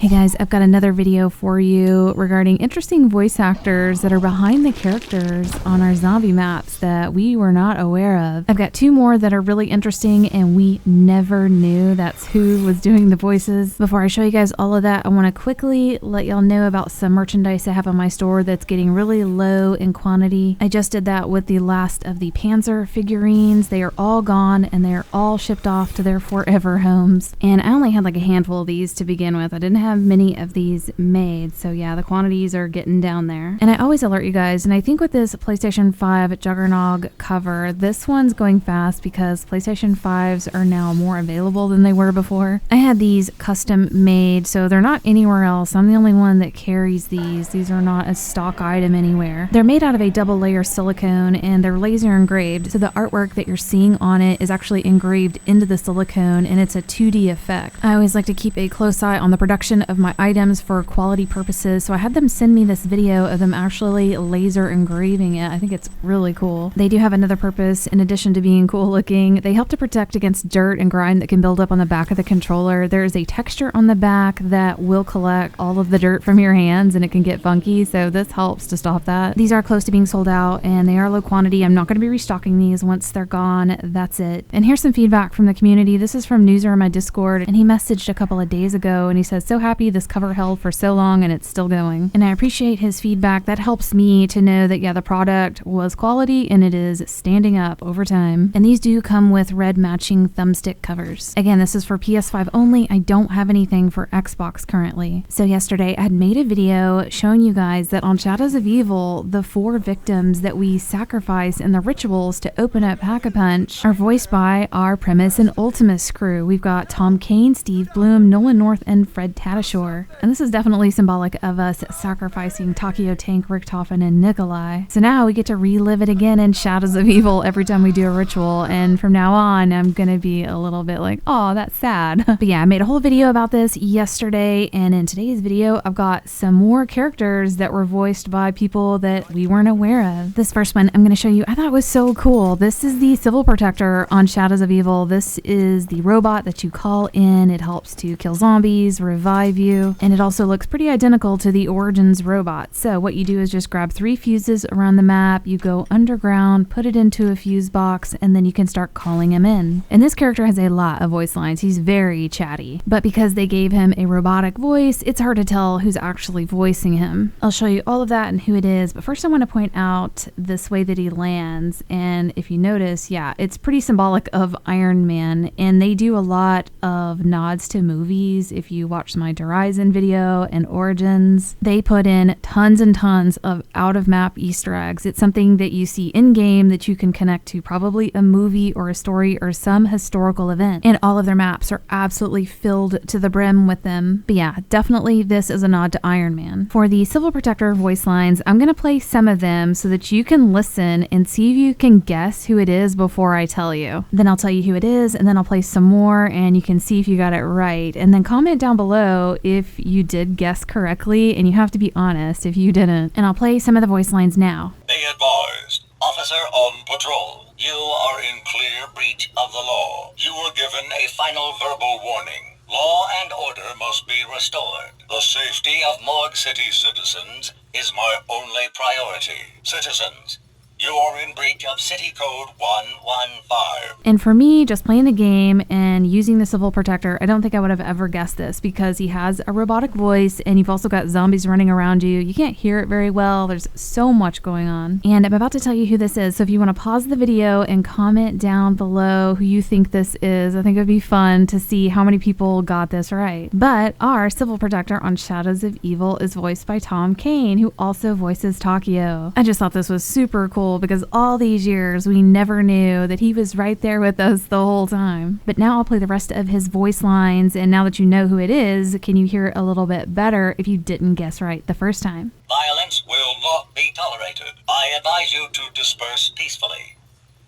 Hey guys, I've got another video for you regarding interesting voice actors that are behind the characters on our zombie maps that we were not aware of. I've got two more that are really interesting and we never knew that's who was doing the voices. Before I show you guys all of that, I want to quickly let y'all know about some merchandise I have on my store that's getting really low in quantity. I just did that with the last of the Panzer figurines. They are all gone and they're all shipped off to their forever homes. And I only had like a handful of these to begin with. I didn't have many of these made, so yeah, the quantities are getting down there. And I always alert you guys, and I think with this PlayStation 5 Juggernog cover, this one's going fast because PlayStation 5s are now more available than they were before. I had these custom made, so they're not anywhere else. I'm the only one that carries these. These are not a stock item anywhere. They're made out of a double layer silicone and they're laser engraved, so the artwork that you're seeing on it is actually engraved into the silicone and it's a 2D effect. I always like to keep a close eye on the production of my items for quality purposes, so I had them send me this video of them actually laser engraving it. I think it's really cool. They do have another purpose in addition to being cool looking. They help to protect against dirt and grime that can build up on the back of the controller. There is a texture on the back that will collect all of the dirt from your hands and it can get funky, so this helps to stop that. These are close to being sold out and they are low quantity. I'm not going to be restocking these. Once they're gone, that's it. And here's some feedback from the community. This is from Newser in my Discord, and he messaged a couple of days ago and he says, "So happy this cover held for so long and it's still going." And I appreciate his feedback. That helps me to know that yeah, the product was quality and it is standing up over time. And these do come with red matching thumbstick covers. Again, this is for PS5 only. I don't have anything for Xbox currently. So yesterday I had made a video showing you guys that on Shadows of Evil, the 4 victims that we sacrifice in the rituals to open up Pack-a-Punch are voiced by our Primus and Ultimus crew. We've got Tom Kane, Steve Bloom, Nolan North, and Fred Tatasciore. And this is definitely symbolic of us sacrificing Takeo, Tank, Richtofen, and Nikolai. So now we get to relive it again in Shadows of Evil every time we do a ritual, and from now on I'm gonna be a little bit like, oh, that's sad. But yeah, I made a whole video about this yesterday, and in today's video I've got some more characters that were voiced by people that we weren't aware of. This first one I'm gonna show you, I thought was so cool. This is the Civil Protector on Shadows of Evil. This is the robot that you call in. It helps to kill zombies, revive you, and it also looks pretty identical to the Origins robot. So what you do is just grab 3 fuses around the map, you go underground, put it into a fuse box, and then you can start calling him in. And this character has a lot of voice lines. He's very chatty, but because they gave him a robotic voice, it's hard to tell who's actually voicing him. I'll show you all of that and who it is, but first I want to point out this way that he lands, and if you notice, yeah, it's pretty symbolic of Iron Man, and they do a lot of nods to movies. If you watch my Horizon video and Origins, they put in tons and tons of out-of-map Easter eggs. It's something that you see in-game that you can connect to probably a movie or a story or some historical event, and all of their maps are absolutely filled to the brim with them. But yeah, definitely this is a nod to Iron Man. For the Civil Protector voice lines, I'm going to play some of them so that you can listen and see if you can guess who it is before I tell you. Then I'll tell you who it is, and then I'll play some more and you can see if you got it right. And then comment down below if you did guess correctly, and you have to be honest if you didn't. And I'll play some of the voice lines now. Be advised, officer on patrol, you are in clear breach of the law. You were given a final verbal warning. Law and order must be restored. The safety of Morgue City citizens is my only priority. Citizens, you are in breach of City Code 115. And for me, just playing the game and using the Civil Protector, I don't think I would have ever guessed this because he has a robotic voice and you've also got zombies running around you. You can't hear it very well. There's so much going on. And I'm about to tell you who this is. So if you want to pause the video and comment down below who you think this is, I think it would be fun to see how many people got this right. But our Civil Protector on Shadows of Evil is voiced by Tom Kane, who also voices Takeo. I just thought this was super cool because all these years we never knew that he was right there with us the whole time. But now I'll play the rest of his voice lines, and now that you know who it is, can you hear it a little bit better if you didn't guess right the first time? Violence will not be tolerated. I advise you to disperse peacefully.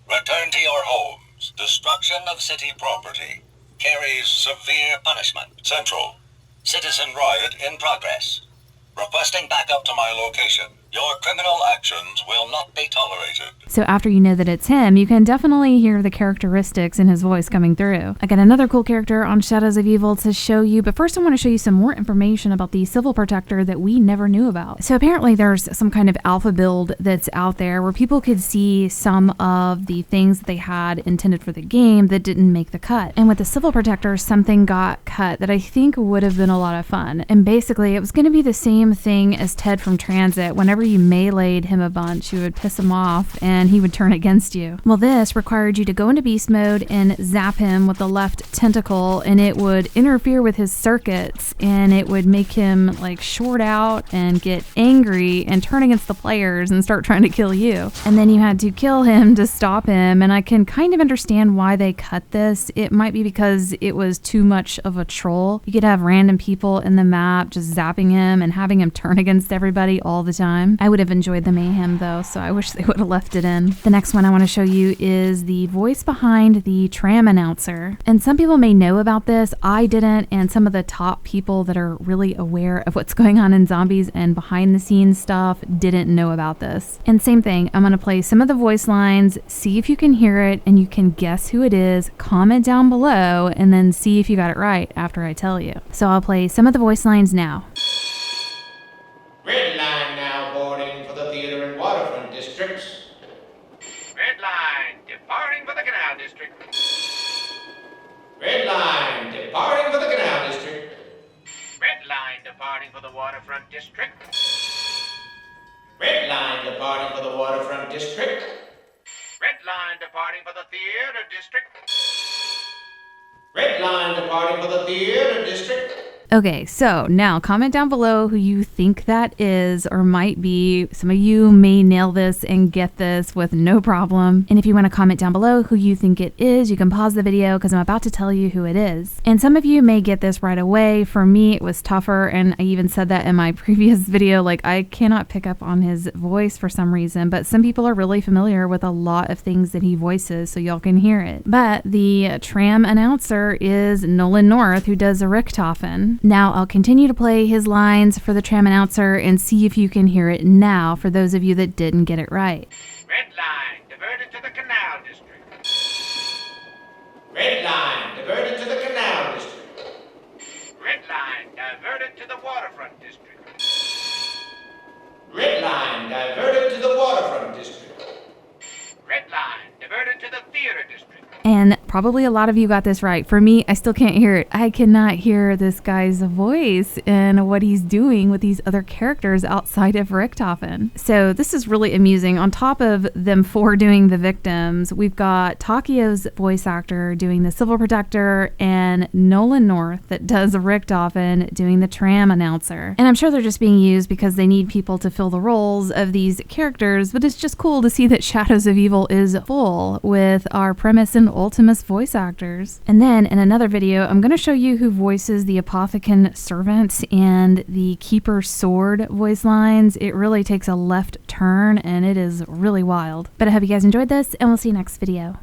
Return to your homes. Destruction of city property carries severe punishment. Central, citizen riot in progress. Requesting backup to my location. Your criminal actions will not be tolerated. So after you know that it's him, you can definitely hear the characteristics in his voice coming through. I got another cool character on Shadows of Evil to show you, but first I want to show you some more information about the Civil Protector that we never knew about. So apparently there's some kind of alpha build that's out there where people could see some of the things that they had intended for the game that didn't make the cut. And with the Civil Protector, something got cut that I think would have been a lot of fun. And basically it was going to be the same thing as Ted from Transit. Whenever you meleeed him a bunch, you would piss him off and he would turn against you. Well, this required you to go into beast mode and zap him with the left tentacle, and it would interfere with his circuits and it would make him like short out and get angry and turn against the players and start trying to kill you. And then you had to kill him to stop him, and I can kind of understand why they cut this. It might be because it was too much of a troll. You could have random people in the map just zapping him and having him turn against everybody all the time. I would have enjoyed the mayhem though, so I wish they would have left it in. The next one I want to show you is the voice behind the tram announcer. And some people may know about this, I didn't, and some of the top people that are really aware of what's going on in zombies and behind the scenes stuff didn't know about this. And same thing, I'm going to play some of the voice lines, see if you can hear it and you can guess who it is, comment down below, and then see if you got it right after I tell you. So I'll play some of the voice lines now. Red line now boarding for the theater and waterfront districts. Red line departing for the canal district. Red line departing for the canal district. Red line departing for the waterfront district. Red line departing for the waterfront district. Red line departing for the theater district. Red line departing for the theater district. Okay, so now comment down below who you think that is or might be. Some of you may nail this and get this with no problem. And if you want to comment down below who you think it is, you can pause the video because I'm about to tell you who it is. And some of you may get this right away. For me, it was tougher, and I even said that in my previous video, like I cannot pick up on his voice for some reason, but some people are really familiar with a lot of things that he voices, so y'all can hear it. But the tram announcer is Nolan North, who does Richthofen. Now I'll continue to play his lines for the tram announcer and see if you can hear it now for those of you that didn't get it right. Red line diverted to the canal district. Red line diverted to the canal district. Red line diverted to the waterfront district. Red line diverted to the waterfront district. Red line diverted to the theater district. And probably a lot of you got this right. For me, I still can't hear it. I cannot hear this guy's voice and what he's doing with these other characters outside of Richthofen. So this is really amusing. On top of them four doing the victims, we've got Takio's voice actor doing the Civil Protector and Nolan North that does Richthofen doing the tram announcer. And I'm sure they're just being used because they need people to fill the roles of these characters, but it's just cool to see that Shadows of Evil is full with our Premise and Ultimus voice actors. And then in another video, I'm going to show you who voices the Apothecon Servant and the Keeper Sword voice lines. It really takes a left turn and it is really wild. But I hope you guys enjoyed this, and we'll see you next video.